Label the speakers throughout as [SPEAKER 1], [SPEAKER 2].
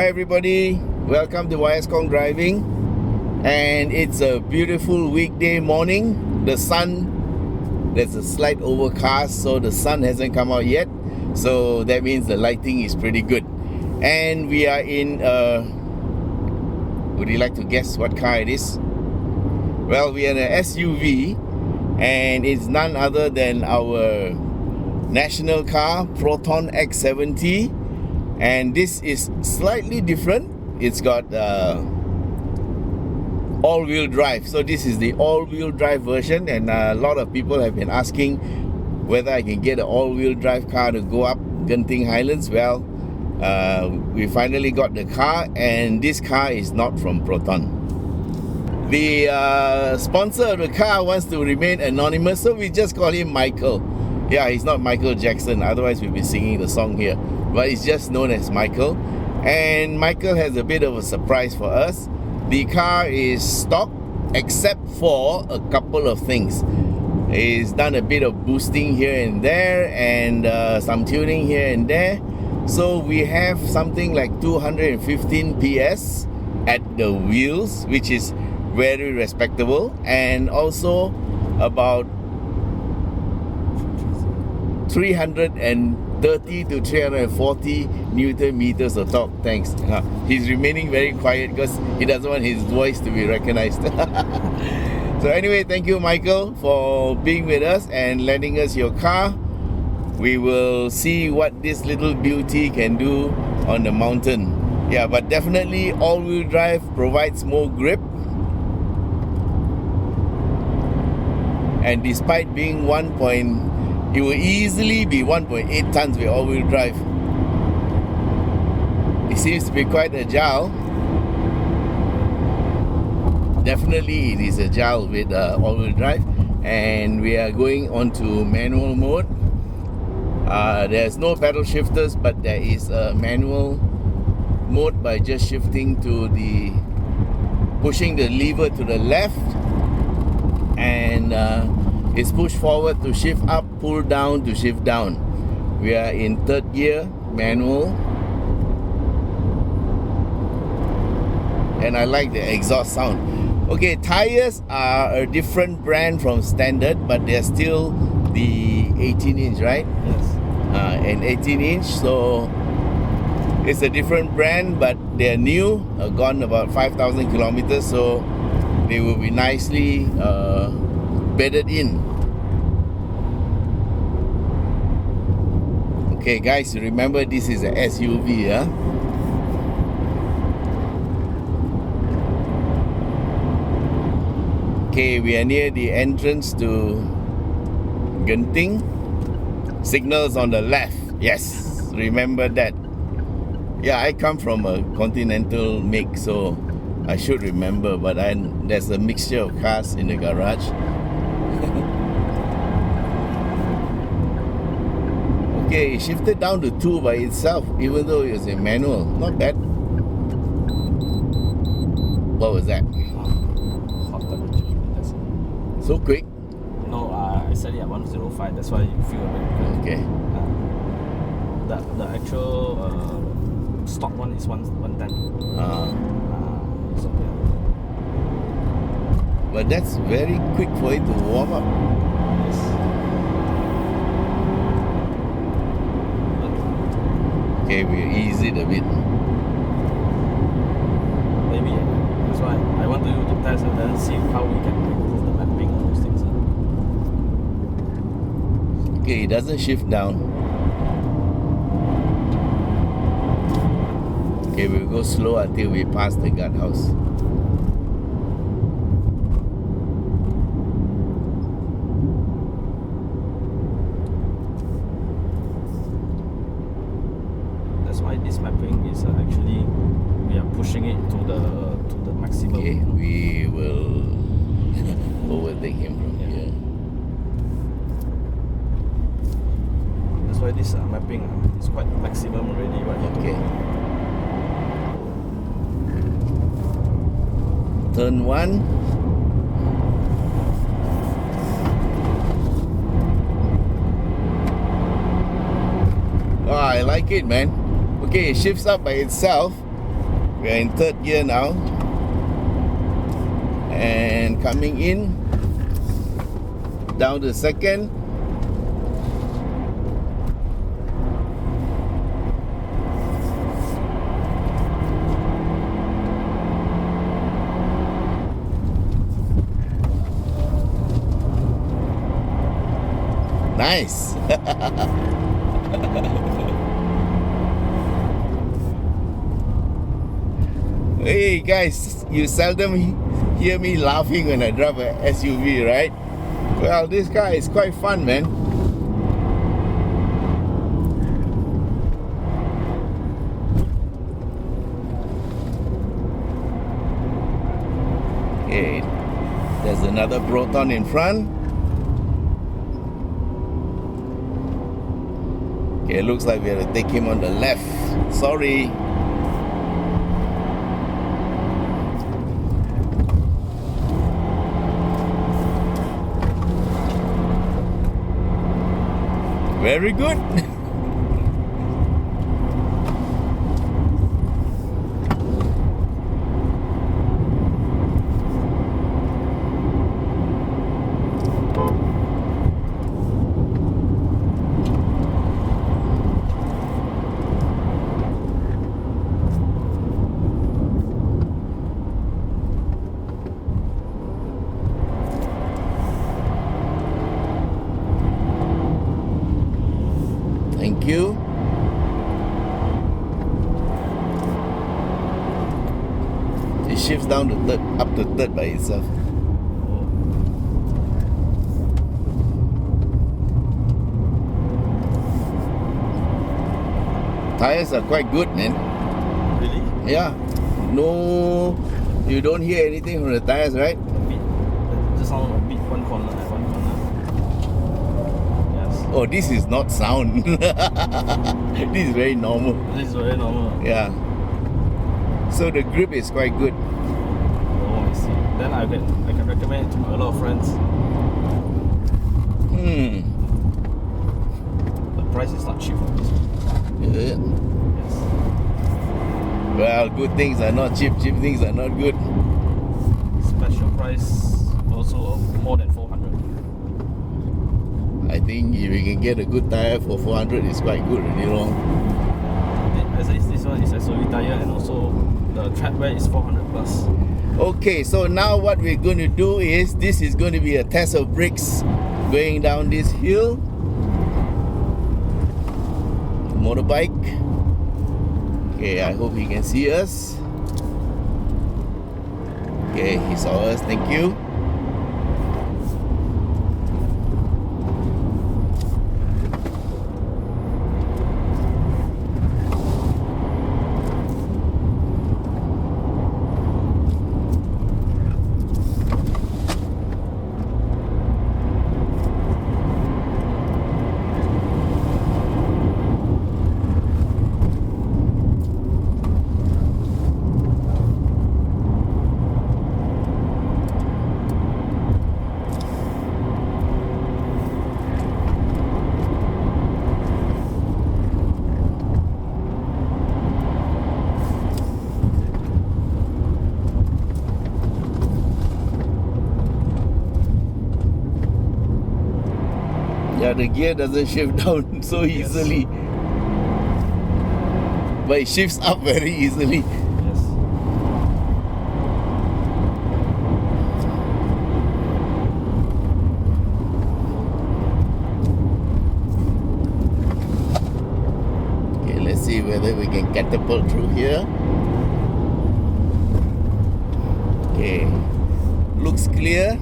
[SPEAKER 1] Hi everybody, welcome to YS Kong Driving, and it's a beautiful weekday morning. The sun, there's a slight overcast, so the sun hasn't come out yet, so that means the lighting is pretty good. And we are in would you like to guess what car it is? Well, we are in an SUV, and it's none other than our national car, Proton X70. And this is slightly different. It's got all-wheel drive. So this is the all-wheel drive version, and a lot of people have been asking whether I can get an all-wheel drive car to go up Genting Highlands. Well, we finally got the car, and this car is not from Proton. The sponsor of the car wants to remain anonymous, so we just call him Michael. Yeah, he's not Michael Jackson, otherwise we'll be singing the song here. But he's just known as Michael. And Michael has a bit of a surprise for us. The car is stock, except for a couple of things. He's done a bit of boosting here and there, and some tuning here and there. So we have something like 215 PS at the wheels, which is very respectable, and also about 330 to 340 Newton meters of torque. Thanks. He's remaining very quiet because he doesn't want his voice to be recognized. So anyway, thank you, Michael, for being with us and lending us your car. We will see what this little beauty can do on the mountain. Yeah, but definitely all-wheel drive provides more grip. And despite being it will easily be 1.8 tons with all-wheel drive. It seems to be quite agile. Definitely it is agile with all-wheel drive. And we are going on to manual mode. There's no pedal shifters, but there is a manual mode by just pushing the lever to the left, and it's push forward to shift up, pull down to shift down. We are in third gear, manual. And I like the exhaust sound. Okay, tires are a different brand from standard, but they're still the 18-inch, right?
[SPEAKER 2] Yes.
[SPEAKER 1] An 18-inch, so it's a different brand, but they're new, gone about 5,000 kilometers, so they will be nicely bedded in. Okay guys, remember this is a SUV, huh? Okay, we are near the entrance to Genting. Signals on the left. Yes, remember that. Yeah, I come from a Continental make, so I should remember, but there's a mixture of cars in the garage. Okay, it shifted down to 2 by itself, even though it was a manual. Not bad. What was that?
[SPEAKER 2] Hot temperature.
[SPEAKER 1] So quick?
[SPEAKER 2] No, I set it at 105. That's why you feel a bit good.
[SPEAKER 1] Okay.
[SPEAKER 2] The actual stock one is 110. So yeah.
[SPEAKER 1] But that's very quick for it to warm up.
[SPEAKER 2] Yes.
[SPEAKER 1] Okay, we ease it a bit.
[SPEAKER 2] Maybe that's why I want you to test and then see how we can improve the mapping and those things.
[SPEAKER 1] Okay, it doesn't shift down. Okay, we'll go slow until we pass the guardhouse.
[SPEAKER 2] That's why this mapping is actually we are pushing it to the maximum.
[SPEAKER 1] Okay, we will overtake him from here.
[SPEAKER 2] That's why this mapping is quite maximum already, right?
[SPEAKER 1] Okay. Turn 1. Oh, I like it, man. Okay, it shifts up by itself. We are in third gear now. And coming in, down to second. Nice. Hey guys, you seldom hear me laughing when I drive a SUV, right? Well, this car is quite fun, man. Okay, there's another Proton in front. Okay, it looks like we have to take him on the left. Sorry. Very good. Thank you. It shifts down to third, up to third by itself. Tires are quite good, man.
[SPEAKER 2] Really?
[SPEAKER 1] Yeah. No, you don't hear anything from the tires, right?
[SPEAKER 2] A bit. Just sound a bit one corner at one corner. Yes.
[SPEAKER 1] Oh, this is not sound. This is very normal.
[SPEAKER 2] This is very normal.
[SPEAKER 1] Yeah. So the grip is quite good.
[SPEAKER 2] Oh, I see. Then I can recommend it to a lot of friends. The price is not cheap for this one.
[SPEAKER 1] Yeah.
[SPEAKER 2] Yes.
[SPEAKER 1] Well, good things are not cheap, cheap things are not good.
[SPEAKER 2] Special price also of more than 400.
[SPEAKER 1] I think if you can get a good tire for 400, it's quite good, you know.
[SPEAKER 2] As I this one is SUV tire, and also the tread wear is 400 plus.
[SPEAKER 1] Okay, so now what we're going to do is, this is going to be a test of brakes going down this hill. Motorbike. Okay, I hope he can see us. Okay, he saw us, thank you. Yeah, the gear doesn't shift down so easily. But it shifts up very easily.
[SPEAKER 2] Yes.
[SPEAKER 1] Okay, let's see whether we can catapult through here. Okay, looks clear.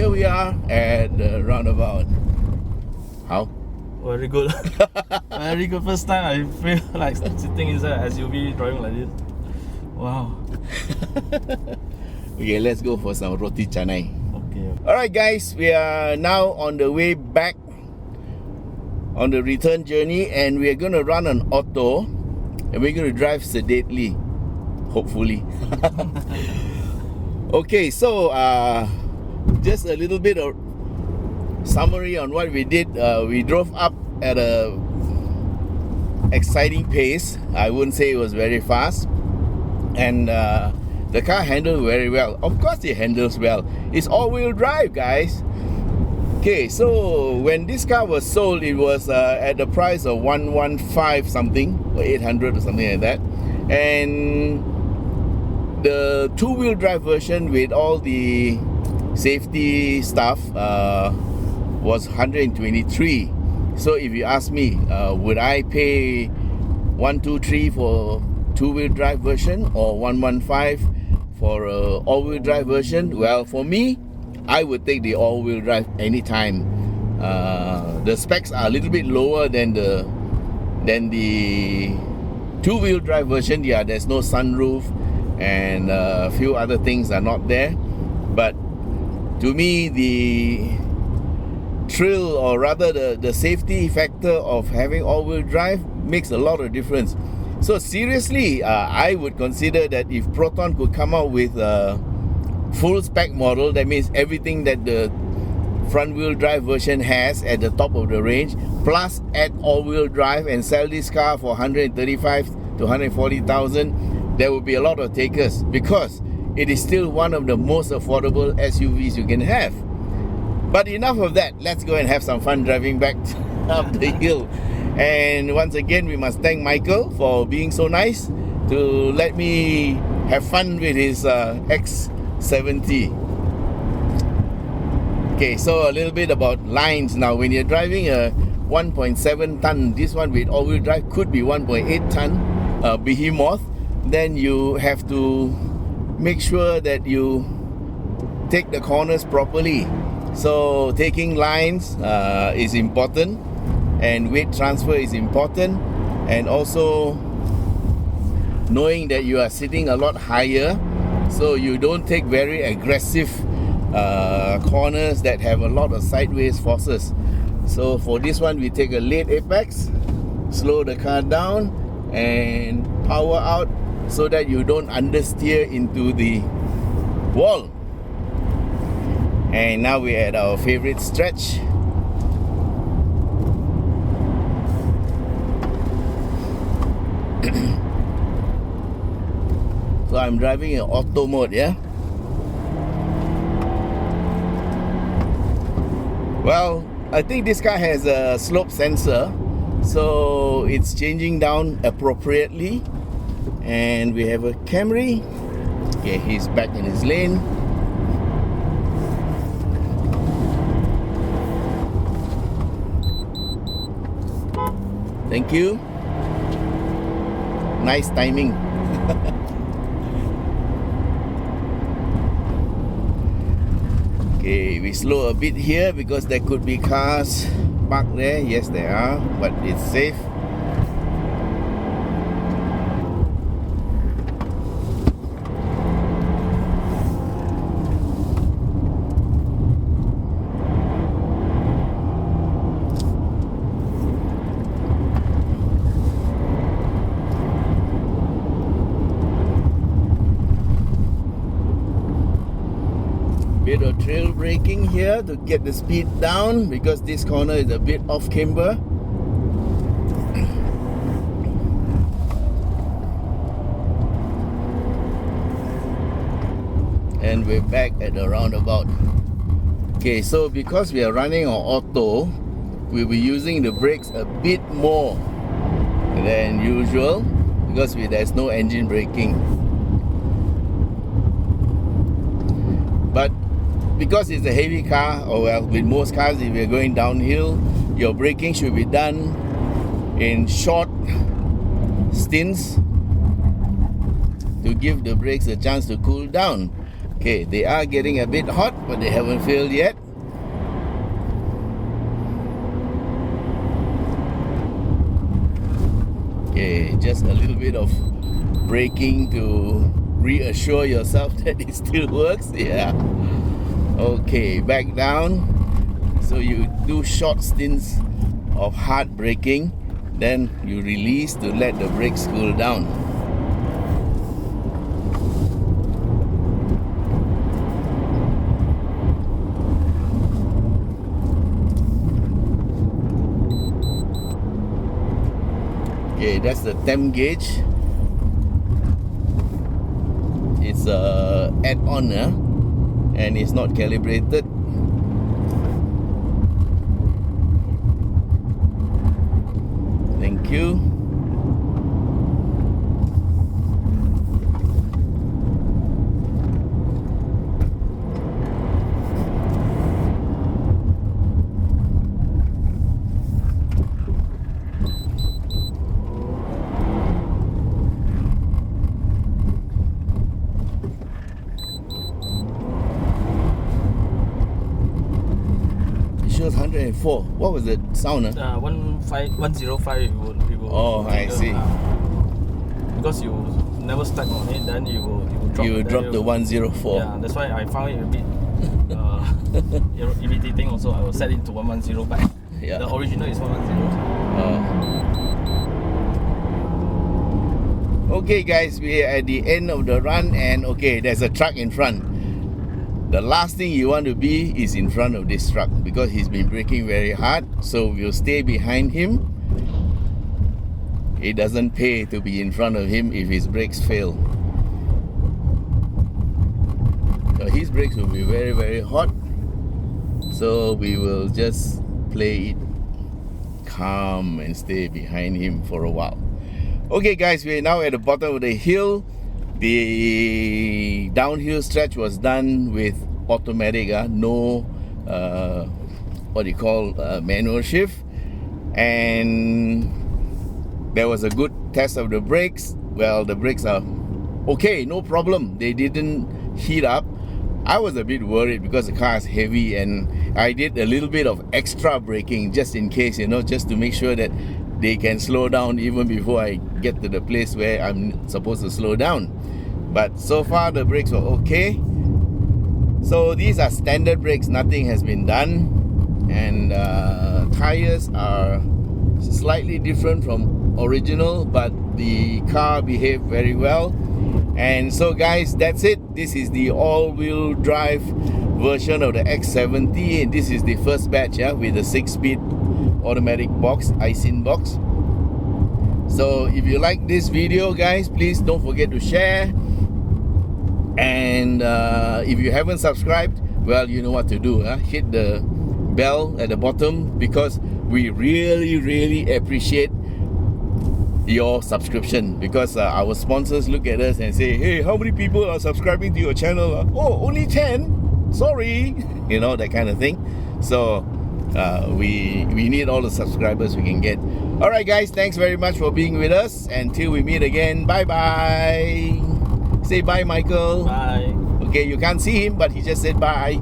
[SPEAKER 1] here we are at the roundabout. How?
[SPEAKER 2] Very good. Very good. First time I feel like sitting inside SUV driving like this. Wow.
[SPEAKER 1] Okay, let's go for some roti canai.
[SPEAKER 2] Okay.
[SPEAKER 1] Alright guys, we are now on the way back on the return journey, and we are going to run an auto and we're going to drive sedately, hopefully. Okay, so just a little bit of summary on what we did. We drove up at a exciting pace. I wouldn't say it was very fast, and the car handled very well. Of course it handles well. It's all-wheel drive, guys. Okay, so when this car was sold, it was at the price of 115 something, or 800 or something like that. And the two-wheel drive version with all the safety stuff was 123. So if you ask me, would I pay 123 for two-wheel drive version or 115 for a all-wheel drive version? Well, for me, I would take the all-wheel drive anytime. The specs are a little bit lower than the two-wheel drive version. Yeah, there's no sunroof and a few other things are not there. But to me, the thrill, or rather the safety factor of having all-wheel drive makes a lot of difference. So seriously, I would consider that if Proton could come out with a full spec model, that means everything that the front wheel drive version has at the top of the range, plus add all-wheel drive and sell this car for 135 to 140,000, there will be a lot of takers, because it is still one of the most affordable SUVs you can have. But enough of that, let's go and have some fun driving back up the hill. And once again, we must thank Michael for being so nice to let me have fun with his X70. Okay, so a little bit about lines now. When you're driving a 1.7 ton, this one with all-wheel drive could be 1.8 ton behemoth, then you have to make sure that you take the corners properly. So taking lines is important, and weight transfer is important, and also knowing that you are sitting a lot higher, so you don't take very aggressive corners that have a lot of sideways forces. So for this one, we take a late apex, slow the car down and power out so that you don't understeer into the wall. And now we're at our favorite stretch. So I'm driving in auto mode, yeah? Well, I think this car has a slope sensor, so it's changing down appropriately. And we have a Camry. Okay, he's back in his lane. Thank you. Nice timing. Okay, we slow a bit here because there could be cars parked there. Yes, there are, but it's safe. Bit of trail braking here to get the speed down because this corner is a bit off camber. And we're back at the roundabout. Okay, so because we are running on auto, we'll be using the brakes a bit more than usual because there's no engine braking. But because it's a heavy car, or well, with most cars, if you're going downhill, your braking should be done in short stints to give the brakes a chance to cool down. Okay, they are getting a bit hot, but they haven't failed yet. Okay, just a little bit of braking to reassure yourself that it still works. Yeah. Okay, back down. So you do short stints of hard braking, then you release to let the brakes cool down. Okay, that's the temp gauge. It's a add-on, and it's not calibrated. Thank you. Shows 104. What was the sound?
[SPEAKER 2] 105. It will
[SPEAKER 1] Oh, I see.
[SPEAKER 2] Because you never step on it, then you will drop.
[SPEAKER 1] You drop the 104.
[SPEAKER 2] Yeah, that's why I found it a bit irritating. Also, I will set it to 110 back.
[SPEAKER 1] Yeah.
[SPEAKER 2] The original is 110.
[SPEAKER 1] Okay, guys, we are at the end of the run, and okay, there's a truck in front. The last thing you want to be is in front of this truck because he's been braking very hard. So we'll stay behind him. It doesn't pay to be in front of him if his brakes fail. So his brakes will be very, very hot. So we will just play it calm and stay behind him for a while. Okay, guys, we are now at the bottom of the hill. The downhill stretch was done with automatic, no manual shift, and there was a good test of the brakes. Well, the brakes are okay, no problem. They didn't heat up. I was a bit worried because the car is heavy, and I did a little bit of extra braking just in case, just to make sure that they can slow down even before I get to the place where I'm supposed to slow down. But so far the brakes were okay. So these are standard brakes, nothing has been done. And tires are slightly different from original, but the car behaved very well. And so guys, that's it. This is the all-wheel drive version of the X70, and this is the first batch, with the 6-speed automatic box, ISIN box. So if you like this video, guys, please don't forget to share. And if you haven't subscribed, well, you know what to do. Hit the bell at the bottom, because we really appreciate your subscription, because our sponsors look at us and say, hey, how many people are subscribing to your channel? Oh, only 10? Sorry. That kind of thing. So we need all the subscribers we can get. Alright guys, thanks very much for being with us. Until we meet again, bye bye. Say bye, Michael.
[SPEAKER 2] Bye.
[SPEAKER 1] Okay, you can't see him, but he just said bye.